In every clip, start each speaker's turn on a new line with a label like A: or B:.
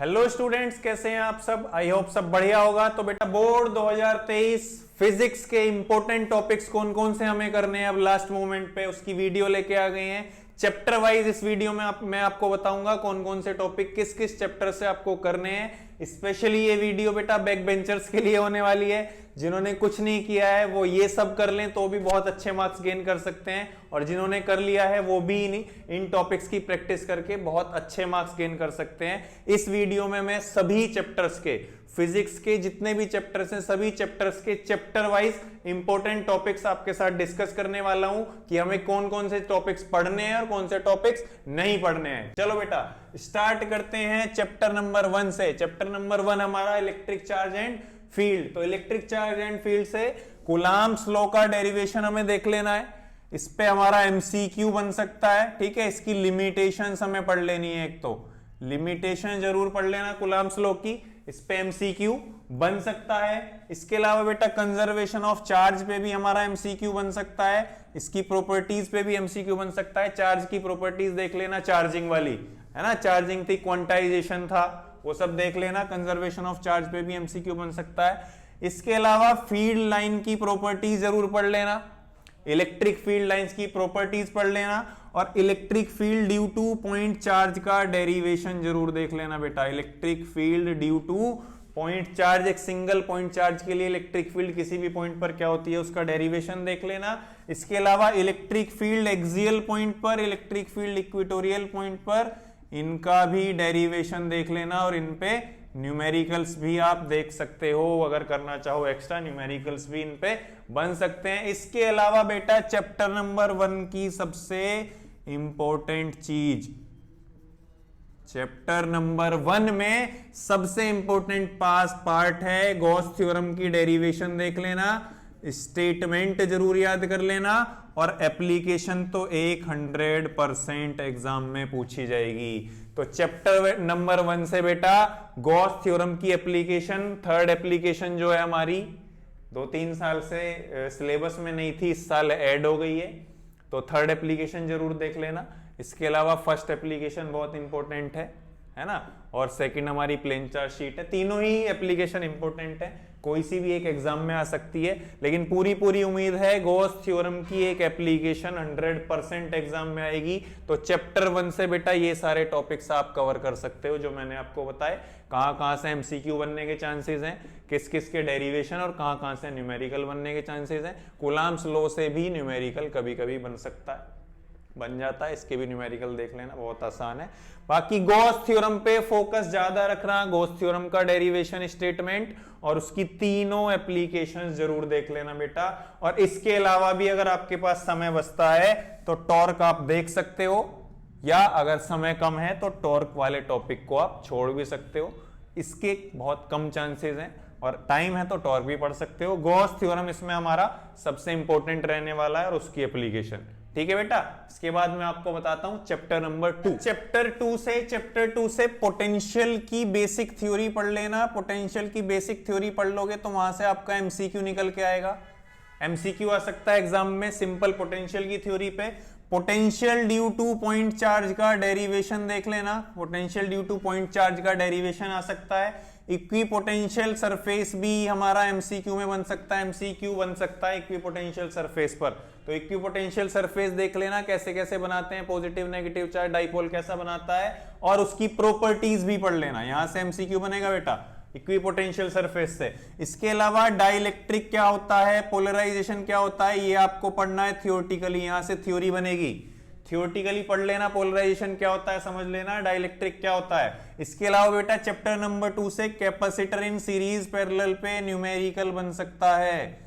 A: Hello students, कैसे हैं आप सब। आई होप सब बढ़िया होगा। तो बेटा बोर्ड 2023 फिजिक्स के इंपॉर्टेंट टॉपिक्स कौन कौन से हमें करने हैं अब लास्ट मोमेंट पे उसकी वीडियो लेके आ गए हैं। चैप्टर वाइज इस वीडियो में मैं आपको बताऊंगा कौन कौन से टॉपिक किस किस चैप्टर से आपको करने हैं। स्पेशली ये वीडियो बेटा बैक बेंचर्स के लिए होने वाली है। जिन्होंने कुछ नहीं किया है वो ये सब कर लें तो भी बहुत अच्छे मार्क्स गेन कर सकते हैं, और जिन्होंने कर लिया है वो भी इन टॉपिक्स की प्रैक्टिस करके बहुत अच्छे मार्क्स गेन कर सकते हैं। इस वीडियो में मैं सभी चैप्टर्स के फिजिक्स के जितने भी चैप्टर्स हैं सभी चैप्टर्स के चैप्टर वाइज इंपॉर्टेंट टॉपिक्स आपके साथ डिस्कस करने वाला हूं कि हमें कौन कौन से टॉपिक्स पढ़ने हैं और कौन से टॉपिक्स नहीं पढ़ने हैं। चलो बेटा स्टार्ट करते हैं चैप्टर नंबर 1 से। चैप्टर नंबर 1 हमारा इलेक्ट्रिक चार्ज एंड फील्ड। तो इलेक्ट्रिक चार्ज एंड फील्ड से कूलम्ब्स लॉ का डेरिवेशन हमें देख लेना है। इस पे हमारा एमसीक्यू बन सकता है, ठीक है। इसकी लिमिटेशंस हमें पढ़ लेनी है। एक तो लिमिटेशन जरूर पढ़ लेना कूलम्ब्स लॉ की, इस पे एमसीक्यू बन सकता है। इसके अलावा बेटा कंजर्वेशन ऑफ चार्ज पे भी हमारा एमसीक्यू बन सकता है। इसकी प्रॉपर्टीज पे भी एमसीक्यू बन सकता है। चार्ज की प्रॉपर्टीज देख लेना, चार्जिंग वाली है ना, चार्जिंग थी, क्वांटाइजेशन था, वो सब देख लेना। कंजर्वेशन ऑफ चार्ज पे भी एमसीक्यू बन सकता है। इसके अलावा फील्ड लाइन की प्रॉपर्टीज जरूर पढ़ लेना, इलेक्ट्रिक फील्ड लाइंस की प्रॉपर्टीज पढ़ लेना, और electric field due two point charge का डेरिवेशन जरूर देख लेना बेटा। Electric field due two point charge, एक सिंगल पॉइंट चार्ज के लिए इलेक्ट्रिक फील्ड किसी भी पॉइंट पर क्या होती है उसका डेरिवेशन देख लेना। इसके अलावा इलेक्ट्रिक फील्ड एक्सियल पॉइंट पर, इलेक्ट्रिक फील्ड इक्वेटोरियल पॉइंट पर, इनका भी डेरिवेशन देख लेना, और इन पे न्यूमेरिकल्स भी आप देख सकते हो। अगर करना चाहो एक्स्ट्रा न्यूमेरिकल्स भी इन पे बन सकते हैं। इसके अलावा बेटा चैप्टर नंबर 1 की सबसे इंपॉर्टेंट चीज, चैप्टर नंबर 1 में सबसे इंपॉर्टेंट पार्ट है गॉस थ्योरम की डेरिवेशन देख लेना, स्टेटमेंट जरूर याद कर लेना, और एप्लीकेशन तो 100% एग्जाम में पूछी जाएगी। तो चैप्टर नंबर 1 से बेटा गॉस थ्योरम की एप्लीकेशन, थर्ड एप्लीकेशन जो है हमारी 2-3 साल से सिलेबस में नहीं थी, इस साल ऐड हो गई है, तो थर्ड एप्लीकेशन जरूर देख लेना। इसके अलावा फर्स्ट एप्लीकेशन बहुत इंपॉर्टेंट है ना, और सेकंड हमारी प्लेन चार्ज शीट है। तीनों ही एप्लीकेशन इंपॉर्टेंट है, कोई सी भी एक एग्जाम में आ सकती है, लेकिन पूरी उम्मीद है गॉस थ्योरम की एक एप्लीकेशन 100% एग्जाम में आएगी। तो चैप्टर 1 से बेटा ये सारे टॉपिक्स आप कवर कर सकते हो जो मैंने आपको बताए। कहां से एमसीक्यू बनने के चांसेस हैं, किस किस के डेरिवेशन, और कहां से न्यूमेरिकल बनने के चांसेस हैं। कूलम्ब्स लॉ से भी न्यूमेरिकल कभी कभी बन सकता है, बन जाता है, इसके भी न्यूमेरिकल देख लेना, बहुत आसान है। बाकी गॉस थ्योरम पे फोकस ज्यादा रखना, गॉस थ्योरम का डेरिवेशन, स्टेटमेंट और उसकी तीनों एप्लीकेशंस जरूर देख लेना बेटा। और इसके अलावा भी अगर आपके पास समय बचता है तो टॉर्क आप देख सकते हो, या अगर समय कम है तो टॉर्क वाले टॉपिक को आप छोड़ भी सकते हो, इसके बहुत कम चांसेस हैं, और टाइम है तो टॉर्क भी पढ़ सकते हो। गॉस थ्योरम इसमें हमारा सबसे इंपॉर्टेंट रहने वाला है, और उसकी एप्लीकेशन, ठीक है बेटा। इसके बाद मैं आपको बताता हूं चैप्टर नंबर 2। चैप्टर 2 से पोटेंशियल की बेसिक थ्योरी पढ़ लेना। पोटेंशियल की बेसिक थ्योरी पढ़ लोगे तो वहां से आपका एमसीक्यू निकल के आएगा। एमसीक्यू आ सकता है एग्जाम में सिंपल पोटेंशियल की थ्योरी पे। Potential due two point charge का डेरिवेशन देख लेना, potential due two point charge का डेरिवेशन आ सकता है। इक्विपोटेंशियल सरफेस भी हमारा एमसीक्यू में बन सकता है, एमसीक्यू बन सकता है इक्विपोटेंशियल सरफेस पर। तो इक्विपोटेंशियल सरफेस देख लेना कैसे कैसे बनाते हैं, पॉजिटिव नेगेटिव चार्ज डाइपोल कैसा बनाता है, और उसकी प्रॉपर्टीज भी पढ़ लेना। यहां से एमसीक्यू बनेगा बेटा इक्विपोटेंशियल सरफेस से। इसके अलावा डाइलेक्ट्रिक क्या होता है, पोलराइजेशन क्या होता है, ये आपको पढ़ना है थियोरेटिकली, यहां से थ्योरी बनेगी, थियोरेटिकली पढ़ लेना। पोलराइजेशन क्या होता है समझ लेना, डाइलेक्ट्रिक क्या होता है। इसके अलावा बेटा चैप्टर नंबर 2 से कैपेसिटर इन सीरीज पैरेलल पे न्यूमेरिकल बन सकता है,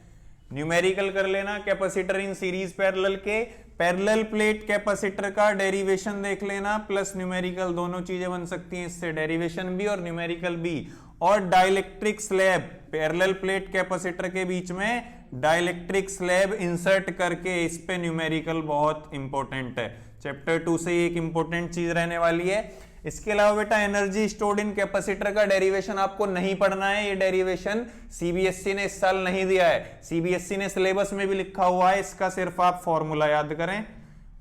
A: न्यूमेरिकल कर लेना। कैपेसिटर इन सीरीज पैरेलल के पैरेलल प्लेट कैपेसिटर का डेरिवेशन देख लेना, प्लस न्यूमेरिकल, दोनों चीजें बन सकती हैं इससे, डेरिवेशन भी और न्यूमेरिकल भी। और dielectric slab, parallel plate capacitor के बीच में डाइलेक्ट्रिक स्लैब इंसर्ट करके, इस पे न्यूमेरिकल बहुत इंपॉर्टेंट है। चैप्टर 2 से एक इंपॉर्टेंट चीज रहने वाली है। इसके अलावा बेटा एनर्जी स्टोर्ड इन कैपेसिटर का डेरिवेशन आपको नहीं पढ़ना है, ये डेरिवेशन सीबीएसई ने इस साल नहीं दिया है, सीबीएसई ने सिलेबस में भी लिखा हुआ है, इसका सिर्फ आप फॉर्मूला याद करें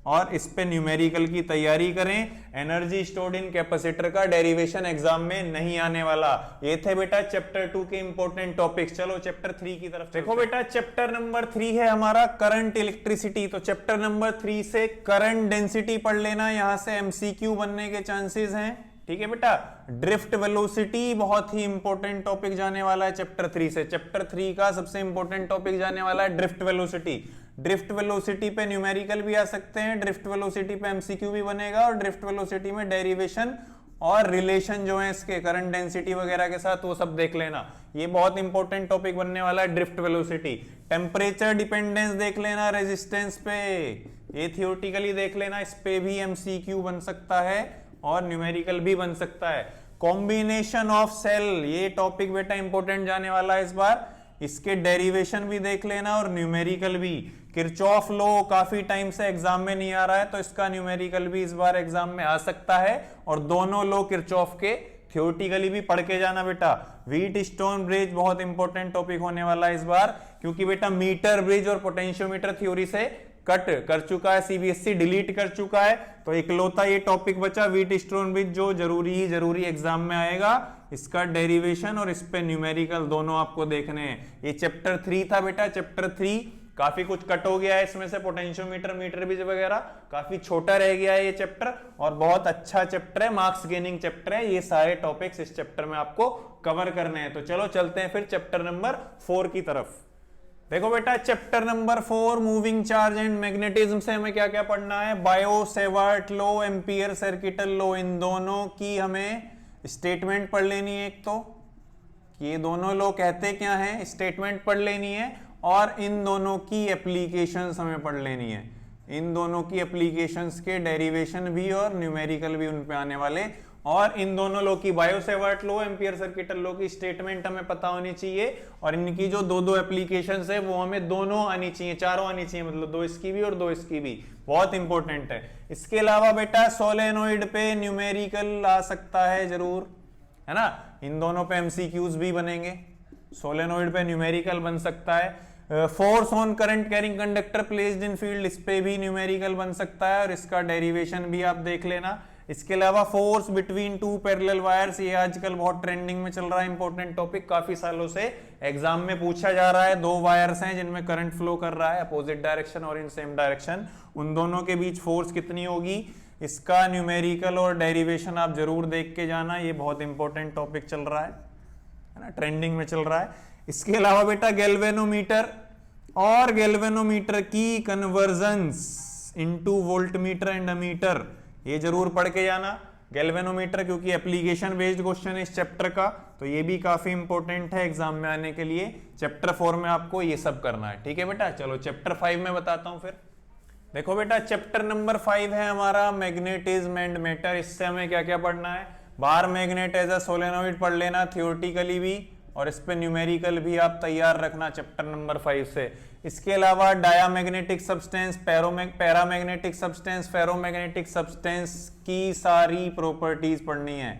A: और इस पे न्यूमेरिकल की तैयारी करें। एनर्जी स्टोर्ड इन कैपेसिटर का डेरिवेशन एग्जाम में नहीं आने वाला। ये थे बेटा चैप्टर 2 के इंपॉर्टेंट टॉपिक्स। चलो चैप्टर 3 की तरफ देखो बेटा। चैप्टर नंबर 3 है हमारा करंट इलेक्ट्रिसिटी। तो चैप्टर नंबर 3 से करंट डेंसिटी पढ़ लेना, यहां से एमसीक्यू बनने के चांसेस हैं। ठीक है बेटा। ड्रिफ्ट वेलोसिटी बहुत ही इंपॉर्टेंट टॉपिक जाने वाला है चैप्टर 3 से। चैप्टर 3 का सबसे इंपॉर्टेंट टॉपिक जाने वाला है ड्रिफ्ट वेलोसिटी। ड्रिफ्ट वेलोसिटी पे न्यूमेरिकल भी आ सकते हैं, ड्रिफ्ट वेलोसिटी पे एमसीक्यू भी बनेगा, और ड्रिफ्ट वेलोसिटी में डेरिवेशन और रिलेशन जो है इसके करंट डेंसिटी वगैरह के साथ वो सब देख लेना। ये बहुत इंपॉर्टेंट टॉपिक बनने वाला है ड्रिफ्ट वेलोसिटी। टेम्परेचर डिपेंडेंस देख लेना रेजिस्टेंस पे, ये थियोरेटिकली देख लेना, इस पे भी एमसीक्यू बन सकता है और न्यूमेरिकल भी बन सकता है। कॉम्बिनेशन ऑफ सेल, ये टॉपिक बेटा इंपॉर्टेंट जाने वाला है इस बार। इसके डेरिवेशन भी देख लेना और न्यूमेरिकल भी। किरचॉफ लॉ काफी टाइम से एग्जाम में नहीं आ रहा है, तो इसका न्यूमेरिकल भी इस बार एग्जाम में आ सकता है। और दोनों लॉ किरचॉफ के थियोरेटिकली भी पढ़ के जाना बेटा। व्हीट स्टोन ब्रिज बहुत इंपॉर्टेंट टॉपिक होने वाला है इस बार, क्योंकि बेटा मीटर ब्रिज और पोटेंशियोमीटर थ्योरी से कट कर चुका है, सीबीएसई डिलीट कर चुका है। तो इकलौता ये टॉपिक बचा व्हीट स्टोन ब्रिज, जो जरूरी एग्जाम में आएगा। इसका डेरिवेशन और इस पे न्यूमेरिकल दोनों आपको देखने हैं। ये चैप्टर 3 था बेटा। चैप्टर 3 काफी कुछ कट हो गया है इसमें से, पोटेंशियोमीटर, मीटर ब्रिज वगैरह काफी छोटा रह गया है ये चैप्टर, और बहुत अच्छा चैप्टर है, मार्क्स गेनिंग चैप्टर है। ये सारे टॉपिक्स इस चैप्टर में आपको कवर करने हैं। तो चलो चलते हैं फिर चैप्टर नंबर 4 की तरफ। देखो बेटा chapter number 4 moving charge and magnetism से हमें क्या क्या पढ़ना है। Biot Savart law, Ampere circuital law, इन दोनों की हमें स्टेटमेंट पढ़ लेनी है। एक तो ये दोनों लॉ कहते क्या हैं, स्टेटमेंट पढ़ लेनी है, और इन दोनों की एप्लीकेशंस हमें पढ़ लेनी है। इन दोनों की एप्लीकेशंस के डेरिवेशन भी और न्यूमेरिकल भी उन पे आने वाले। और इन दोनों लॉ की, bio Savart law, Ampere circuital law की स्टेटमेंट हमें पता होनी चाहिए, और इनकी जो दो एप्लीकेशंस है वो हमें दोनों आनी चाहिए, चारों आनी चाहिए, मतलब 2 इसकी भी और 2 इसकी भी। बहुत इंपॉर्टेंट है। इसके अलावा बेटा सोलेनोइड पे न्यूमेरिकल आ सकता है जरूर, है ना। इन दोनों पे एमसीक्यूज भी बनेंगे। सोलेनोइड पे न्यूमेरिकल बन सकता है। Force on current carrying conductor placed in field, इस पे भी न्यूमेरिकल बन सकता है, और इसका डेरिवेशन भी आप देख लेना। इसके अलावा फोर्स बिटवीन 2 पैरेलल वायर्स, ये आजकल बहुत ट्रेंडिंग में चल रहा है, इंपॉर्टेंट टॉपिक, काफी सालों से एग्जाम में पूछा जा रहा है। 2 वायर्स हैं जिनमें करंट फ्लो कर रहा है अपोजिट डायरेक्शन और इन सेम डायरेक्शन, उन दोनों के बीच फोर्स कितनी होगी, इसका न्यूमेरिकल और डेरिवेशन आप जरूर देख के जाना। ये बहुत इंपॉर्टेंट टॉपिक चल रहा है ना, ट्रेंडिंग में चल रहा है। इसके अलावा बेटा गैल्वेनोमीटर और गैल्वेनोमीटर की convergence into voltmeter and ammeter, ये जरूर पढ़ के जाना। गैल्वेनोमीटर क्योंकि एप्लीकेशन बेस्ड क्वेश्चन है इस चैप्टर का, तो ये भी काफी इंपॉर्टेंट है एग्जाम में आने के लिए। चैप्टर 4 में आपको ये सब करना है। ठीक है बेटा। चलो चैप्टर 5 में बताता हूं फिर। देखो बेटा चैप्टर नंबर 5 है हमारा मैग्नेटिज्म एंड मैटर। इससे हमें क्या क्या पढ़ना है। Bar magnet as a solenoid पढ़ लेना थियोरेटिकली भी, और इस पे न्यूमेरिकल भी आप तैयार रखना चैप्टर नंबर 5 से। इसके अलावा diamagnetic substance, paramagnetic substance, ferromagnetic substance की सारी प्रॉपर्टीज पढ़नी है।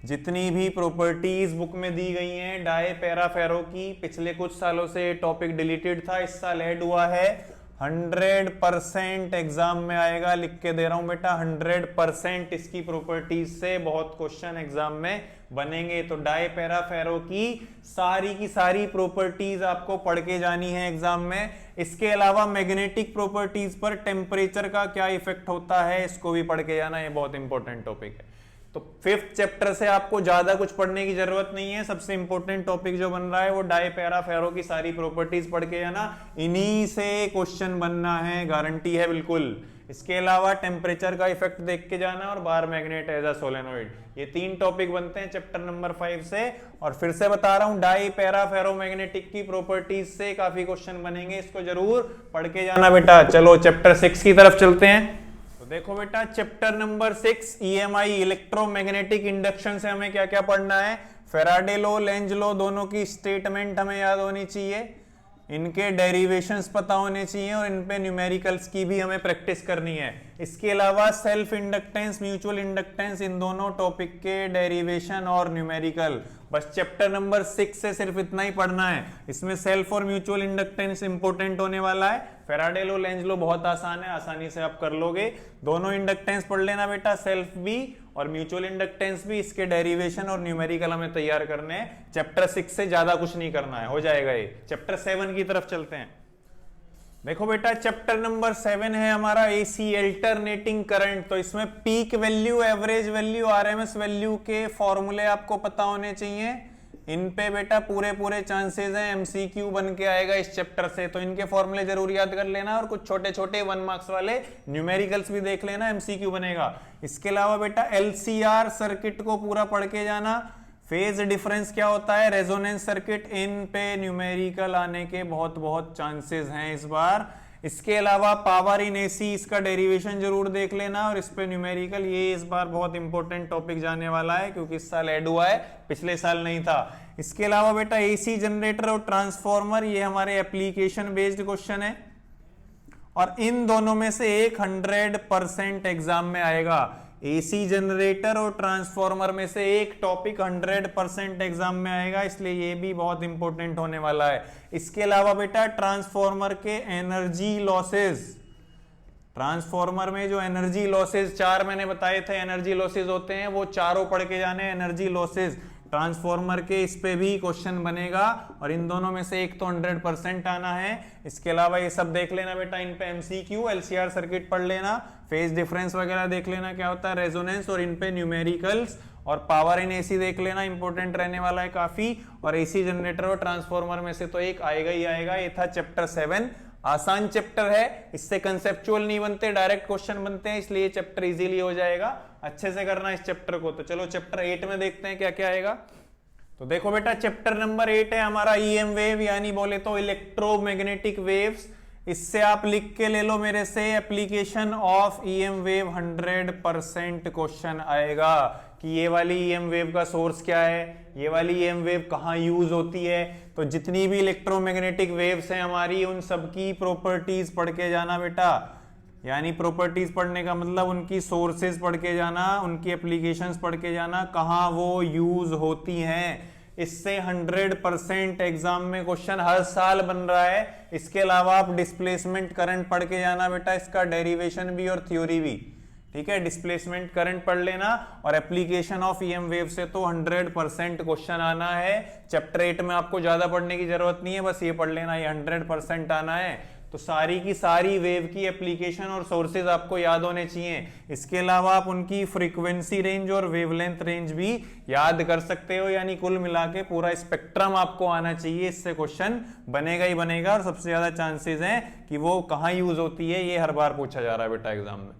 A: जितनी भी प्रॉपर्टीज बुक में दी गई हैं डाय पैरा फेरो की, पिछले कुछ सालों से टॉपिक डिलीटेड था, इस साल ऐड हुआ है। 100% एग्जाम में आएगा, लिख के दे रहा हूं बेटा। 100% इसकी प्रॉपर्टीज से बहुत क्वेश्चन एग्जाम में बनेंगे। तो डाई पैरा फेरो की सारी प्रॉपर्टीज आपको पढ़ के जानी है एग्जाम में। इसके अलावा मैग्नेटिक प्रॉपर्टीज पर टेम्परेचर का क्या इफेक्ट होता है, इसको भी पढ़ के जाना, ये बहुत इंपॉर्टेंट टॉपिक है। तो 5th चैप्टर से आपको ज्यादा कुछ पढ़ने की जरूरत नहीं है। सबसे इंपॉर्टेंट टॉपिक जो बन रहा है वो डाई पैरा फेरो की सारी प्रॉपर्टीज पढ़ के जाना, इन्हीं से क्वेश्चन बनना है, गारंटी है बिल्कुल। इसके अलावा टेम्परेचर का इफेक्ट देख के जाना, और bar magnet as a solenoid, ये 3 टॉपिक बनते हैं चैप्टर नंबर 5 से। और फिर से बता रहा हूं डाई पैरा फेरोमैग्नेटिक की प्रॉपर्टीज से काफी क्वेश्चन बनेंगे, इसको जरूर पढ़ के जाना बेटा। चलो चैप्टर 6 की तरफ चलते हैं। तो देखो बेटा chapter number 6 EMI electromagnetic induction से हमें क्या क्या पढ़ना है। फेराडे लॉ, लेंज लॉ, दोनों की स्टेटमेंट हमें याद होनी चाहिए। इनके डेरिवेशंस पता होने चाहिए और इन पे न्यूमेरिकल्स की भी हमें प्रैक्टिस करनी है। इसके अलावा सेल्फ इंडक्टेंस, म्यूचुअल इंडक्टेंस, इन दोनों टॉपिक के डेरिवेशन और न्यूमेरिकल, बस चैप्टर नंबर 6 से सिर्फ इतना ही पढ़ना है। इसमें सेल्फ और म्यूचुअल इंडक्टेंस इंपॉर्टेंट होने वाला है। फैराडे लॉ, लेंज लॉ बहुत आसान है, आसानी से आप कर लोगे। दोनों इंडक्टेंस पढ़ लेना बेटा, सेल्फ भी और म्यूचुअल इंडक्टेंस भी। इसके डेरिवेशन और न्यूमेरिकल हमें तैयार करने हैं। चैप्टर 6 से ज्यादा कुछ नहीं करना है, हो जाएगा ये। चैप्टर 7 की तरफ चलते हैं। देखो बेटा, चैप्टर नंबर 7 है हमारा एसी, अल्टरनेटिंग करंट। तो इसमें peak value, average value, RMS value के फॉर्मूले आपको पता होने चाहिए। इन पे बेटा पूरे चांसेस हैं एमसीक्यू बन के आएगा इस चैप्टर से, तो इनके फॉर्मूले जरूर याद कर लेना और कुछ छोटे छोटे 1 मार्क्स वाले न्यूमेरिकल्स भी देख लेना, एमसीक्यू बनेगा। इसके अलावा बेटा एलसीआर सर्किट को पूरा पढ़ के जाना। फेज डिफरेंस क्या होता है, रेजोनेंस सर्किट, इन पे न्यूमेरिकल आने के बहुत चांसेस हैं इस बार। इसके अलावा पावर इन एसी, इसका डेरिवेशन जरूर देख लेना और इस पे न्यूमेरिकल, ये इस बार बहुत इंपॉर्टेंट टॉपिक जाने वाला है क्योंकि इस साल ऐड हुआ है, पिछले साल नहीं था। इसके अलावा बेटा एसी जनरेटर और ट्रांसफॉर्मर, ये हमारे एप्लीकेशन बेस्ड क्वेश्चन है और इन दोनों में से एक 100% एग्जाम में आएगा। एसी जनरेटर और ट्रांसफॉर्मर में से एक टॉपिक 100% एग्जाम में आएगा, इसलिए ये भी बहुत इंपॉर्टेंट होने वाला है। इसके अलावा बेटा ट्रांसफॉर्मर के एनर्जी लॉसेस, ट्रांसफॉर्मर में जो एनर्जी लॉसेस 4 मैंने बताए थे एनर्जी लॉसेस होते हैं, वो चारों पढ़ के जाने। एनर्जी लॉसेस ट्रांसफॉर्मर के, इस पे भी क्वेश्चन बनेगा और इन दोनों में से एक तो 100% आना है। इसके अलावा ये सब देख लेना बेटा, इन पे एमसीक्यू, एलसीआर सर्किट पढ़ लेना, फेज डिफरेंस वगैरह देख लेना क्या होता है, रेजोनेंस, और इन पे न्यूमेरिकल्स और पावर इन एसी देख लेना, इंपॉर्टेंट रहने वाला है काफी। और एसी जनरेटर और ट्रांसफॉर्मर में से तो एक आएगा ही आएगा। ये था चैप्टर 7, आसान चैप्टर है, इससे कंसेप्चुअल नहीं बनते, डायरेक्ट क्वेश्चन बनते हैं, इसलिए चैप्टर इजीली हो जाएगा। अच्छे से करना इस चैप्टर को। तो चलो चैप्टर 8 में देखते हैं क्या क्या आएगा। तो देखो बेटा, चैप्टर नंबर 8 है हमारा ईएम वेव, यानी बोले तो इलेक्ट्रोमैग्नेटिक वेव्स। इससे आप लिख के ले लो मेरे से, application of EM wave 100% question आएगा कि ये वाली ईएम वेव का सोर्स क्या है, ये वाली ईएम वेव कहाँ यूज होती है। तो जितनी भी इलेक्ट्रोमैग्नेटिक वेव्स हैं हमारी, उन सबकी प्रॉपर्टीज पढ़ के जाना बेटा। यानी प्रॉपर्टीज पढ़ने का मतलब उनकी सोर्सेज पढ़ के जाना, उनकी एप्लीकेशंस पढ़ के जाना, कहाँ वो यूज होती हैं। इससे 100% एग्जाम में क्वेश्चन हर साल बन रहा है। इसके अलावा आप डिस्प्लेसमेंट करंट पढ़ के जाना बेटा, इसका डेरिवेशन भी और थ्योरी भी, ठीक है। डिस्प्लेसमेंट करंट पढ़ लेना और एप्लीकेशन ऑफ ईएम वेव से तो 100% क्वेश्चन आना है। चैप्टर 8 में आपको ज्यादा पढ़ने की जरूरत नहीं है, बस ये पढ़ लेना, ये 100% आना है। तो सारी की सारी वेव की एप्लीकेशन और सोर्सेज आपको याद होने चाहिए। इसके अलावा आप उनकी फ्रीक्वेंसी रेंज और वेवलेंथ रेंज भी याद कर सकते हो, यानी कुल मिला के पूरा स्पेक्ट्रम आपको आना चाहिए। इससे क्वेश्चन बनेगा ही बनेगा और सबसे ज्यादा चांसेस हैं कि वो कहाँ यूज होती है, ये हर बार पूछा जा रहा है बेटा एग्जाम में।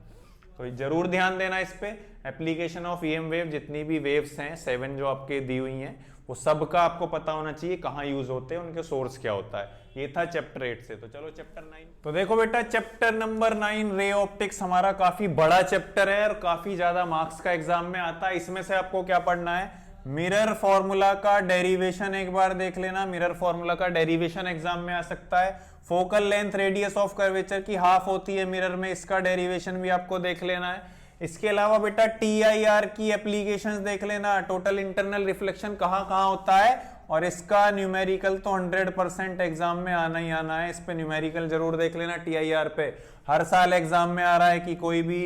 A: तो जरूर ध्यान देना इस पे। एप्लीकेशन ऑफ ईएम वेव, जितनी भी वेव्स हैं 7 जो आपके दी हुई हैं, वो सब का आपको पता होना चाहिए कहाँ यूज होते हैं, उनके सोर्स क्या होता है। ये था चैप्टर 8 से। तो चलो चैप्टर 9। तो देखो बेटा, चैप्टर नंबर 9 रे ऑप्टिक्स हमारा काफी बड़ा चैप्टर है और काफी ज्यादा मार्क्स का एग्जाम में आता है। इसमें से आपको क्या पढ़ना है, मिरर फॉर्मूला का डेरिवेशन एक बार देख लेना। मिरर फॉर्मूला का डेरिवेशन एग्जाम में आ सकता है। Focal length radius of curvature की हाफ होती है मिरर में, इसका डेरिवेशन भी आपको देख लेना है। इसके अलावा बेटा TIR की एप्लीकेशंस देख लेना, टोटल इंटरनल रिफ्लेक्शन कहाँ कहाँ होता है, और इसका न्यूमेरिकल तो 100% एग्जाम में आना ही आना है। इस पे न्यूमेरिकल जरूर देख लेना। TIR पे हर साल एग्जाम में आ रहा है कि कोई भी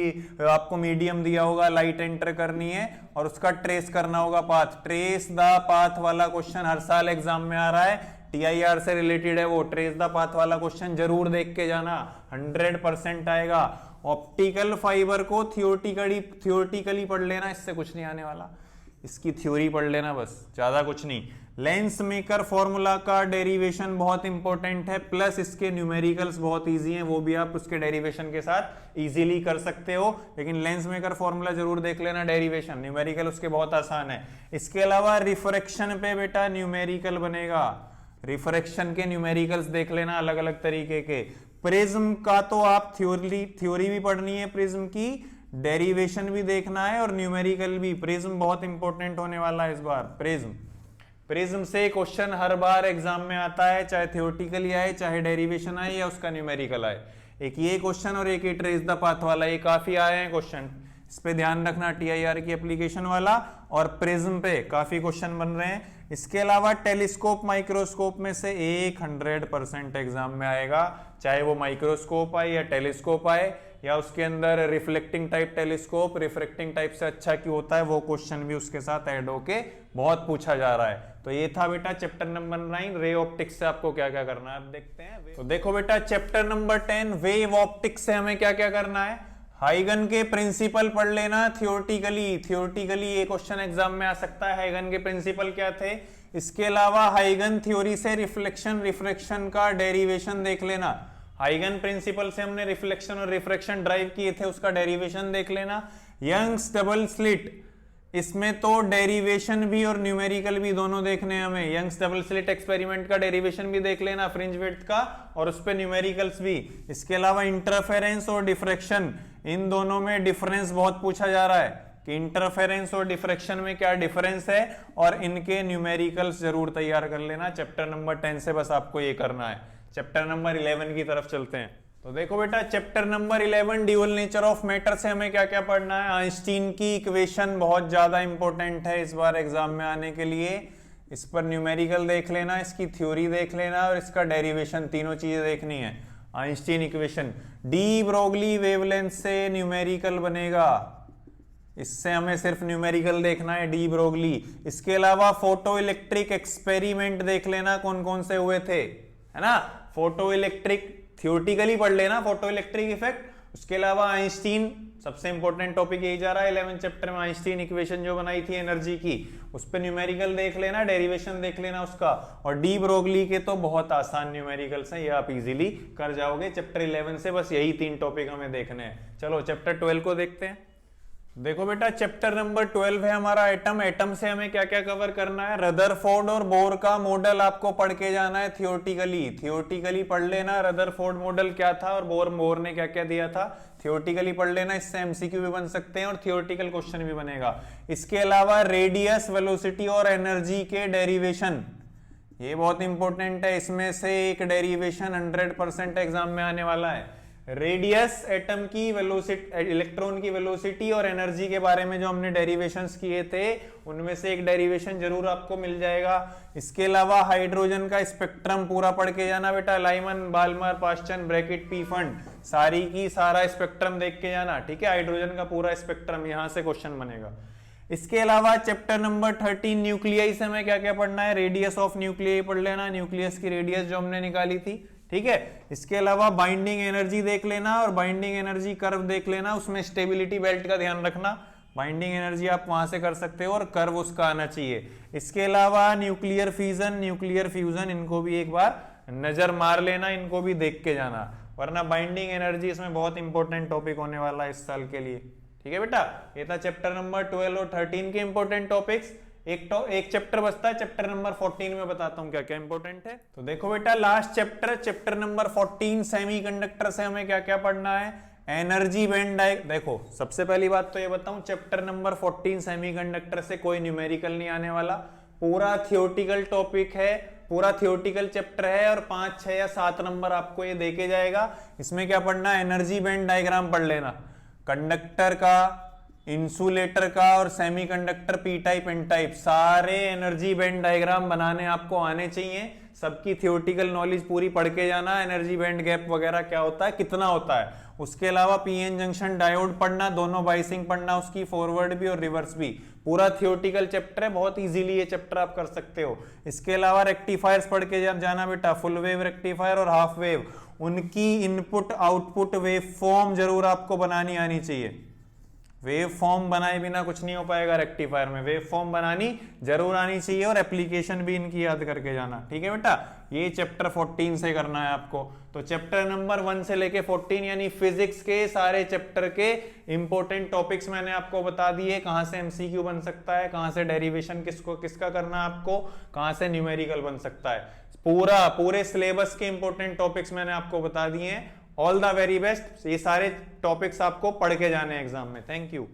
A: आपको मीडियम दिया होगा, लाइट एंटर करनी है और उसका ट्रेस करना होगा पाथ, ट्रेस द पाथ वाला क्वेश्चन हर साल एग्जाम में आ रहा है। TIR से रिलेटेड है वो, ट्रेस द पाथ वाला क्वेश्चन जरूर देख के जाना, 100% आएगा। ऑप्टिकल फाइबर को थियोरेटिकली पढ़ लेना, इससे कुछ नहीं आने वाला, इसकी थ्योरी पढ़ लेना बस, ज्यादा कुछ नहीं। लेंस मेकर फॉर्मूला का डेरिवेशन बहुत इंपॉर्टेंट है, प्लस इसके न्यूमेरिकल्स बहुत इजी हैं, वो भी आप उसके डेरिवेशन के साथ इजीली कर सकते हो। लेकिन लेंस मेकर फॉर्मूला जरूर देख लेना, डेरिवेशन, न्यूमेरिकल उसके बहुत आसान है। इसके अलावा रिफ्रैक्शन पे बेटा न्यूमेरिकल बनेगा, रिफ्रैक्शन के न्यूमेरिकल्स देख लेना अलग अलग तरीके के। प्रिज्म का तो आप थ्योरी भी पढ़नी है, प्रिज्म की डेरिवेशन भी देखना है और न्यूमेरिकल भी। प्रिज्म बहुत इंपॉर्टेंट होने वाला है इस बार, प्रिज्म प्रिज्म से क्वेश्चन हर बार एग्जाम में आता है, चाहे थियोरेटिकली आए, चाहे डेरिवेशन आए या उसका न्यूमेरिकल आए। एक ये क्वेश्चन और एक ट्रेस द पाथ वाला, ये काफी आए हैं क्वेश्चन, इस पे ध्यान रखना, टीआईआर की एप्लीकेशन वाला। और प्रिज्म पे काफी क्वेश्चन बन रहे हैं। इसके अलावा टेलीस्कोप माइक्रोस्कोप में से 100% एग्जाम में आएगा, चाहे वो माइक्रोस्कोप आए या टेलीस्कोप आए, या उसके अंदर reflecting type telescope refracting type से अच्छा क्यों होता है, वो क्वेश्चन भी उसके साथ ऐड होके बहुत पूछा जा रहा है। तो ये था बेटा चैप्टर नंबर 9 रे ऑप्टिक्स से आपको क्या क्या करना है, अब देखते हैं। तो देखो बेटा चैप्टर नंबर 10 वेव ऑप्टिक्स से हमें क्या क्या करना है। हाइगन के प्रिंसिपल पढ़ लेना थियोरेटिकली ये क्वेश्चन एग्जाम में आ सकता है, हाइगन के प्रिंसिपल क्या थे। इसके अलावा हाइगन थ्योरी से रिफ्लेक्शन रिफ्रैक्शन का डेरिवेशन देख लेना। हाइगन प्रिंसिपल से हमने रिफ्लेक्शन और रिफ्रैक्शन ड्राइव किए थे, उसका डेरिवेशन देख लेना। यंग्स डबल स्लिट, इसमें तो डेरिवेशन भी और न्यूमेरिकल भी दोनों देखने हैं हमें। यंग्स डबल स्लिट एक्सपेरिमेंट का डेरिवेशन भी देख लेना, फ्रिंज विड्थ का, और उस पे न्यूमेरिकल्स भी। इसके अलावा इंटरफेरेंस और डिफ्रैक्शन, इन दोनों में डिफरेंस बहुत पूछा जा रहा है कि इंटरफेरेंस और डिफ्रैक्शन में क्या डिफरेंस है, और इनके न्यूमेरिकल्स जरूर तैयार कर लेना। चैप्टर नंबर 10 से बस आपको ये करना है। चैप्टर नंबर 11 की तरफ चलते हैं। तो देखो बेटा chapter number 11 dual nature of matter से हमें क्या क्या पढ़ना है। आइंस्टीन की इक्वेशन बहुत ज्यादा इंपॉर्टेंट है इस बार एग्जाम में आने के लिए। इस पर न्यूमेरिकल देख लेना, इसकी थ्योरी देख लेना और इसका डेरिवेशन, तीनों चीजें देखनी है। Einstein equation, de Broglie wavelength से न्यूमेरिकल बनेगा, इससे हमें सिर्फ न्यूमेरिकल देखना है, डी ब्रोगली। इसके अलावा फोटो इलेक्ट्रिक एक्सपेरिमेंट देख लेना, कौन कौन से हुए थे, है ना। फोटो इलेक्ट्रिक थियोरेटिकली पढ़ लेना, फोटो इलेक्ट्रिक इफेक्ट। उसके अलावा आइंस्टीन, सबसे इंपॉर्टेंट टॉपिक यही जा रहा है 11 चैप्टर में। आइंस्टीन इक्वेशन जो बनाई थी एनर्जी की, उस पर न्यूमेरिकल देख लेना, डेरिवेशन देख लेना उसका। और डी ब्रोगली के तो बहुत आसान न्यूमेरिकल्स हैं, ये आप इजीली कर जाओगे चैप्टर 11 से। बस यही 3 टॉपिक हमें देखने हैं। चलो चैप्टर 12 को देखते हैं। देखो बेटा चैप्टर नंबर 12 है हमारा एटम। एटम से हमें क्या क्या कवर करना है। रदरफोर्ड और बोर का मॉडल आपको पढ़ के जाना है थियोरेटिकली पढ़ लेना। रदरफोर्ड मॉडल क्या था और बोर ने क्या क्या दिया था, थियोरेटिकली पढ़ लेना। इससे एमसीक्यू भी बन सकते हैं और थियोरेटिकल क्वेश्चन भी बनेगा। इसके अलावा रेडियस, वेलोसिटी और एनर्जी के डेरिवेशन, ये बहुत इंपॉर्टेंट है। इसमें से एक डेरिवेशन 100% एग्जाम में आने वाला है। रेडियस, एटम की वेलोसिटी, इलेक्ट्रॉन की वेलोसिटी और एनर्जी के बारे में जो हमने डेरिवेशंस किए थे, उनमें से एक डेरिवेशन जरूर आपको मिल जाएगा। इसके अलावा हाइड्रोजन का स्पेक्ट्रम पूरा पढ़ के जाना बेटा। Lyman, Balmer, Paschen, Brackett, Pfund, सारी की सारा स्पेक्ट्रम देख के जाना, ठीक है। हाइड्रोजन का पूरा स्पेक्ट्रम, यहां से क्वेश्चन बनेगा। इसके अलावा चैप्टर नंबर 13 न्यूक्लियाई से हमें क्या क्या पढ़ना है। रेडियस ऑफ न्यूक्लियाई पढ़ लेना, न्यूक्लियस की रेडियस जो हमने निकाली थी, ठीक है। इसके अलावा बाइंडिंग एनर्जी देख लेना और बाइंडिंग एनर्जी कर्व देख लेना, उसमें स्टेबिलिटी बेल्ट का ध्यान रखना। बाइंडिंग एनर्जी आप वहां से कर सकते हो और कर्व उसका आना चाहिए। इसके अलावा न्यूक्लियर फ्यूजन, इनको भी एक बार नजर मार लेना, इनको भी देख के जाना, वरना बाइंडिंग एनर्जी इसमें बहुत इंपॉर्टेंट टॉपिक होने वाला है इस साल के लिए, ठीक है बेटा। ये था चैप्टर नंबर 12 और 13 के इंपॉर्टेंट टॉपिक्स। एक चैप्टर बचता है, चैप्टर नंबर 14 में बताता हूं क्या क्या इंपॉर्टेंट है। तो देखो बेटा लास्ट चैप्टर नंबर 14 सेमीकंडक्टर से हमें क्या क्या पढ़ना है। एनर्जी बैंड डायग्राम, देखो सबसे पहली बात तो ये बताऊं, चैप्टर नंबर 14 सेमीकंडक्टर से कोई न्यूमेरिकल नहीं आने वाला, पूरा थियोरेटिकल टॉपिक है, पूरा थियोरेटिकल चैप्टर है और 5, 6 या 7 नंबर आपको ये देके जाएगा। इसमें क्या पढ़ना है, एनर्जी बैंड डायग्राम पढ़ लेना, कंडक्टर का, इंसुलेटर का और semiconductor P type N type, सारे एनर्जी बैंड डायग्राम बनाने आपको आने चाहिए। सबकी थियोरेटिकल नॉलेज पूरी पढ़ के जाना, एनर्जी बैंड गैप वगैरह क्या होता है, कितना होता है। उसके अलावा पीएन जंक्शन डायोड पढ़ना, दोनों बाइसिंग पढ़ना, उसकी फॉरवर्ड भी और रिवर्स भी, पूरा थियोरेटिकल चैप्टर है, बहुत इजीली ये चैप्टर आप कर सकते हो। इसके अलावा रेक्टिफायर्स पढ़ के जाना बेटा, फुल वेव रेक्टिफायर और हाफ वेव, उनकी इनपुट आउटपुट वेव फॉर्म जरूर आपको बनानी आनी चाहिए। वेव फॉर्म बनाए बिना कुछ नहीं हो पाएगा रेक्टिफायर में, वेव फॉर्म बनानी जरूर आनी चाहिए और एप्लीकेशन भी इनकी याद करके जाना, ठीक है बेटा। ये चैप्टर 14 से करना है आपको। तो चैप्टर नंबर 1 से लेके 14 यानी फिजिक्स के सारे चैप्टर के इंपॉर्टेंट टॉपिक्स मैंने आपको बता दिए, कहां से एमसीक्यू बन सकता है, कहां से डेरिवेशन किसका करना है आपको, कहां से न्यूमेरिकल बन सकता है, पूरे सिलेबस के इंपॉर्टेंट टॉपिक्स मैंने आपको बता दिए हैं। All the very best. ये सारे टॉपिक्स आपको पढ़ के जाने हैं एग्जाम में। Thank you.